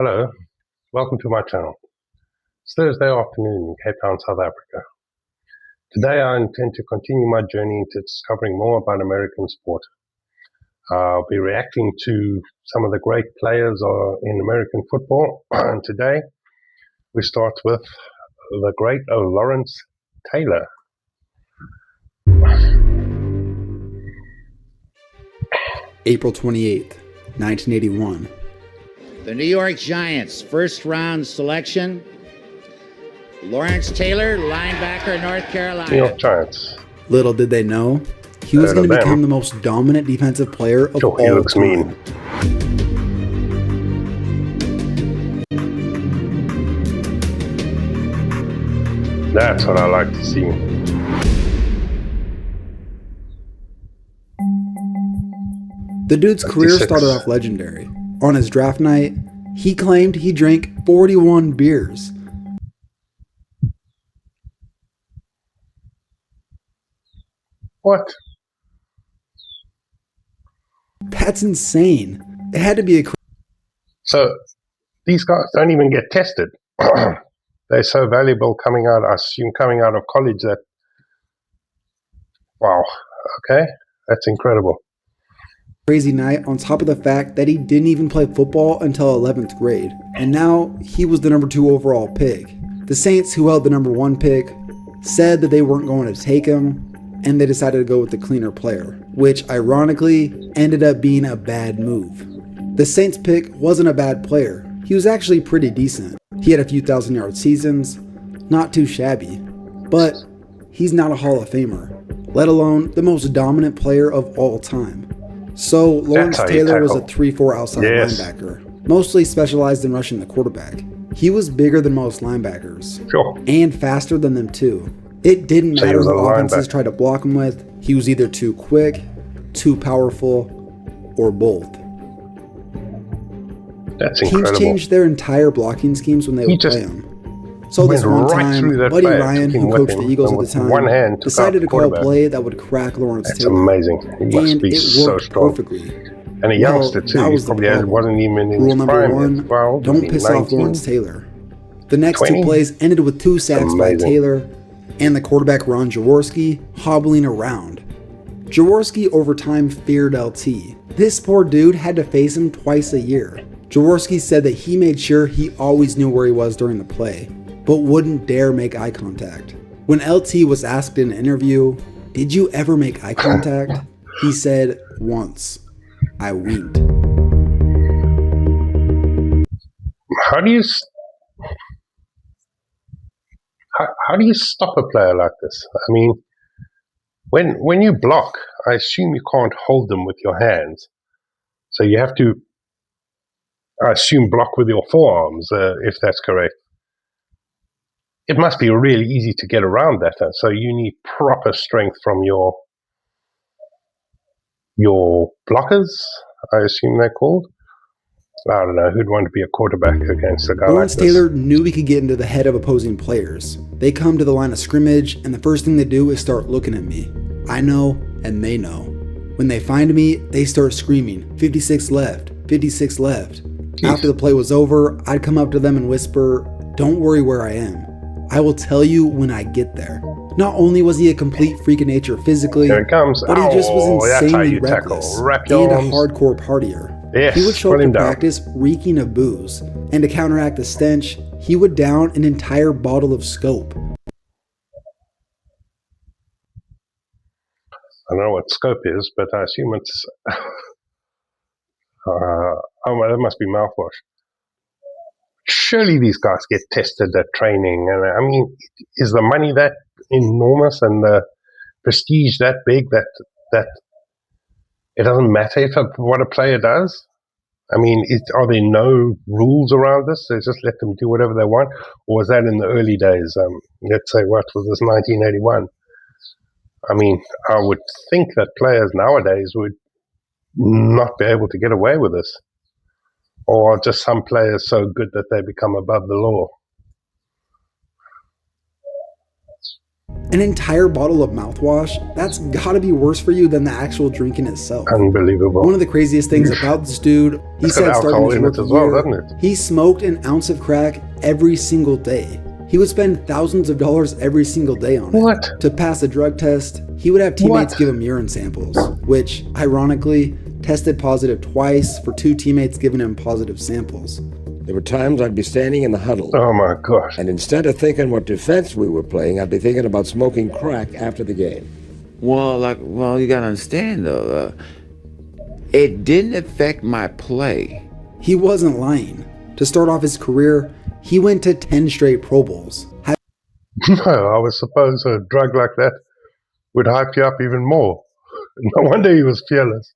Hello, welcome to my channel. It's Thursday afternoon in Cape Town, South Africa. Today I intend to continue my journey into discovering more about American sport. I'll be reacting to some of the great players in American football, and today we start with the great Lawrence Taylor. April 28th, 1981. The New York Giants, first round selection, Lawrence Taylor, linebacker, North Carolina. New York Giants. Little did they know, he was going to become the most dominant defensive player of all time. He looks mean. That's what I like to see. The dude's career started off legendary. On his draft night, he claimed he drank 41 beers. What? That's insane. It had to be a... So, these guys don't even get tested. They're so valuable coming out, I assume, coming out of college that... Wow. Okay. That's incredible. Crazy night on top of the fact that he didn't even play football until 11th grade. And now he was the number 2 overall pick. The Saints, who held the number 1 pick, said that they weren't going to take him, and they decided to go with the cleaner player, which ironically ended up being a bad move. The Saints pick wasn't a bad player. He was actually pretty decent. He had a few thousand-yard seasons, not too shabby, but he's not a Hall of Famer, let alone the most dominant player of all time. So Lawrence Taylor was a 3-4 outside linebacker, mostly specialized in rushing the quarterback. He was bigger than most linebackers, and faster than them too. It didn't matter what offenses tried to block him with, he was either too quick, too powerful, or both. That's incredible. Teams changed their entire blocking schemes when they would play him. So this one time, Buddy Ryan, who coached the Eagles at the time, decided to call a play that would crack Lawrence Taylor. That's amazing. He must be so strong. Perfectly. And a youngster too. He probably wasn't even in his prime. Rule number 1, don't piss off Lawrence Taylor. The next 2 plays ended with 2 sacks by Taylor, and the quarterback Ron Jaworski hobbling around. Jaworski over time feared LT. This poor dude had to face him twice a year. Jaworski said that he made sure he always knew where he was during the play, but wouldn't dare make eye contact. When LT was asked in an interview, "Did you ever make eye contact?" he said, "Once. I winked." How do you stop a player like this? I mean, when you block, I assume you can't hold them with your hands. So you have to, I assume, block with your forearms, if that's correct. It must be really easy to get around that. So you need proper strength from your blockers, I assume they're called. I don't know, who'd want to be a quarterback against a guy Lawrence like this? Taylor knew he could get into the head of opposing players. They come to the line of scrimmage, and the first thing they do is start looking at me. I know, and they know. When they find me, they start screaming, 56 left, 56 left. Jeez. After the play was over, I'd come up to them and whisper, "Don't worry where I am. I will tell you when I get there." Not only was he a complete freak of nature physically, but he just was insanely reckless and a hardcore partier. Yes, he would show up to practice reeking of booze, and to counteract the stench, he would down an entire bottle of Scope. I don't know what Scope is, but I assume it's... that must be mouthwash. Surely these guys get tested at training. And I mean, is the money that enormous and the prestige that big that it doesn't matter what a player does? I mean, are there no rules around this? They just let them do whatever they want? Or was that in the early days? Let's say, what was this, 1981? I mean, I would think that players nowadays would not be able to get away with this. Or are just some players so good that they become above the law? An entire bottle of mouthwash? That's gotta be worse for you than the actual drinking itself. Unbelievable. One of the craziest things about this dude, he It's got said starting alcohol his in it rookie as well, year, doesn't it? he smoked an ounce of crack every single day. He would spend thousands of dollars every single day on it. What? To pass a drug test, he would have teammates What? give him urine samples, which, ironically, tested positive twice for 2 teammates giving him positive samples. There were times I'd be standing in the huddle, Oh my gosh. and instead of thinking what defense we were playing, I'd be thinking about smoking crack after the game. Well, you gotta understand though, it didn't affect my play. He wasn't lying. To start off his career, he went to 10 straight Pro Bowls. No, I was supposed a drug like that would hype you up even more. No wonder he was fearless.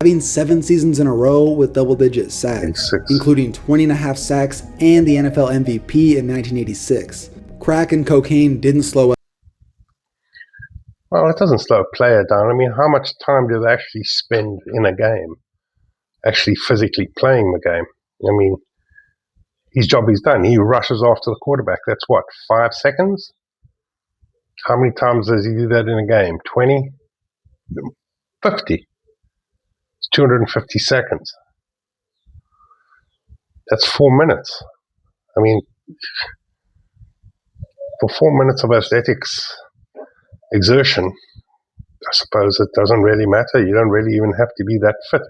Having 7 seasons in a row with double-digit sacks, 86. including 20.5 sacks and the NFL MVP in 1986. Crack and cocaine didn't slow. Well, it doesn't slow a player down. I mean, how much time do they actually spend in a game? Actually physically playing the game. I mean, his job is done. He rushes after the quarterback. That's what, 5 seconds? How many times does he do that in a game? 20? 50. It's 250 seconds. That's 4 minutes. I mean, for 4 minutes of athletics exertion, I suppose it doesn't really matter. You don't really even have to be that fit.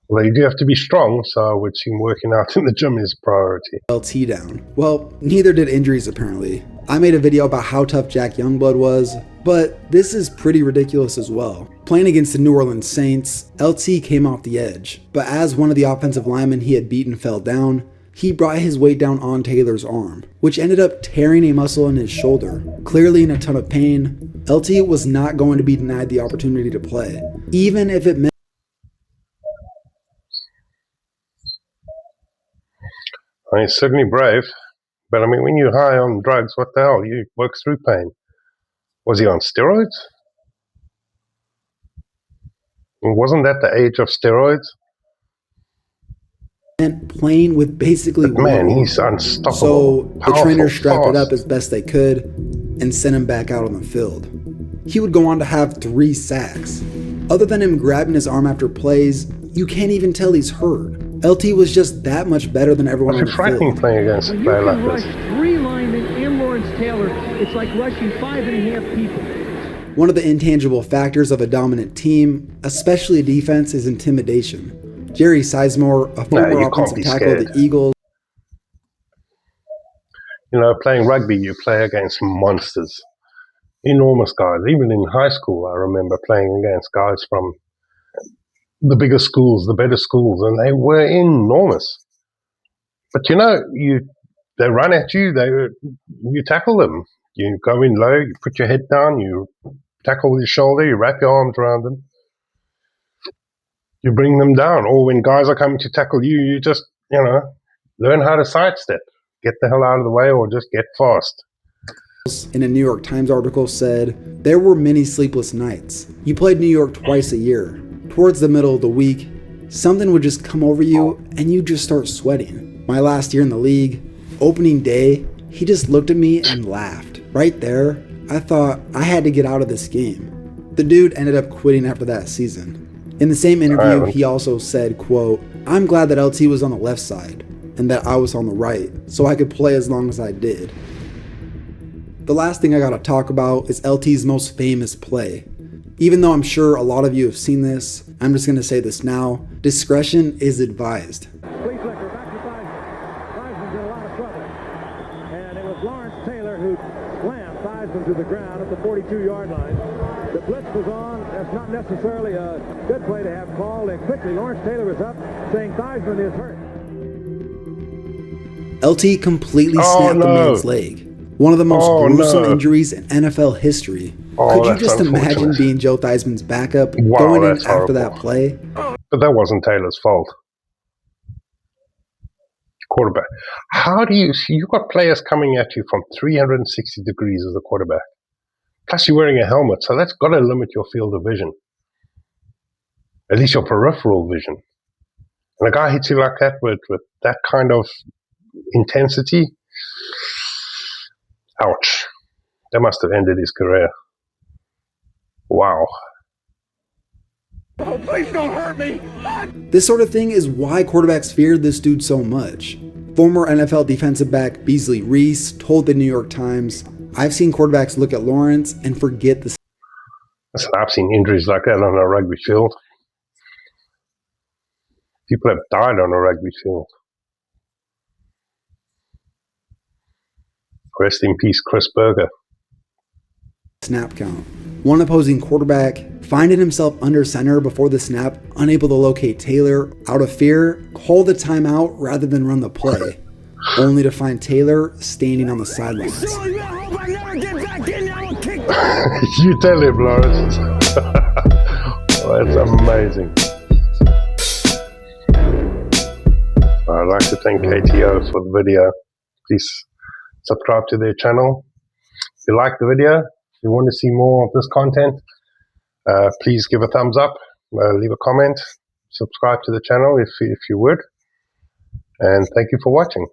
Although you do have to be strong, so I would assume working out in the gym is a priority. LT down. Well, neither did injuries apparently. I made a video about how tough Jack Youngblood was, but this is pretty ridiculous as well. Playing against the New Orleans Saints, LT came off the edge, but as one of the offensive linemen he had beaten fell down, he brought his weight down on Taylor's arm, which ended up tearing a muscle in his shoulder. Clearly in a ton of pain, LT was not going to be denied the opportunity to play, even if it meant I mean, certainly brave, but I mean, when you're high on drugs, what the hell? You work through pain. Was he on steroids? Wasn't that the age of steroids? playing with basically But man, one he's arm. unstoppable. So the Powerful, trainers strapped it fast. up as best they could and sent him back out on the field. He would go on to have 3 sacks. Other than him grabbing his arm after plays, you can't even tell he's hurt. LT was just that much better than everyone on It's the frightening field. playing against a When you player can like rush this. 3 linemen and Lawrence Taylor, it's like rushing 5.5 people. One of the intangible factors of a dominant team, especially a defense, is intimidation. Jerry Sizemore, a former you can't offensive be tackle of scared. the Eagles, You know, playing rugby, you play against monsters. Enormous guys. Even in high school, I remember playing against guys from the bigger schools, the better schools, and they were enormous. But you know, they run at you, you tackle them. You go in low, you put your head down, you tackle with your shoulder, you wrap your arms around them, you bring them down. Or when guys are coming to tackle you, you just, learn how to sidestep. Get the hell out of the way or just get fast. in a New York Times article, said, "There were many sleepless nights. You played New York twice a year. Towards the middle of the week, something would just come over you and you just start sweating. My last year in the league, opening day, he just looked at me and laughed. Right there, I thought I had to get out of this game." The dude ended up quitting after that season. In the same interview, he also said, quote, "I'm glad that LT was on the left side and that I was on the right, so I could play as long as I did." The last thing I gotta talk about is LT's most famous play. Even though I'm sure a lot of you have seen this, I'm just gonna say this now. Discretion is advised. Flea flicker back to Theismann. Theismann's in a lot of trouble. And it was Lawrence Taylor who slammed Theismann to the ground at the 42-yard line. The blitz was on. That's not necessarily a good play to have called. And quickly, Lawrence Taylor is up saying Theismann is hurt. LT completely Oh, snapped the no. man's leg. One of the most Oh, gruesome no. injuries in NFL history. Oh, Could you that's just imagine unfortunate. being Joe Theismann's backup Wow, going in that's after that horrible. play? But that wasn't Taylor's fault. Quarterback. How do you've got players coming at you from 360 degrees as a quarterback. Plus you're wearing a helmet, so that's got to limit your field of vision. At least your peripheral vision. And a guy hits you like that with that kind of intensity, ouch. That must have ended his career. Wow. Oh, please don't hurt me. This sort of thing is why quarterbacks feared this dude so much. Former NFL defensive back Beasley Reese told the New York Times, "I've seen quarterbacks look at Lawrence and forget the..." I've seen injuries like that on a rugby field. People have died on a rugby field. Rest in peace, Chris Berger. snap count. One opposing quarterback finding himself under center before the snap, unable to locate Taylor, out of fear, called a timeout rather than run the play, only to find Taylor standing on the sidelines. You tell him, Lawrence. Oh, that's amazing. I'd like to thank KTO for the video. Please subscribe to their channel. If you like the video, if you want to see more of this content, please give a thumbs up, leave a comment, subscribe to the channel if you would, and thank you for watching.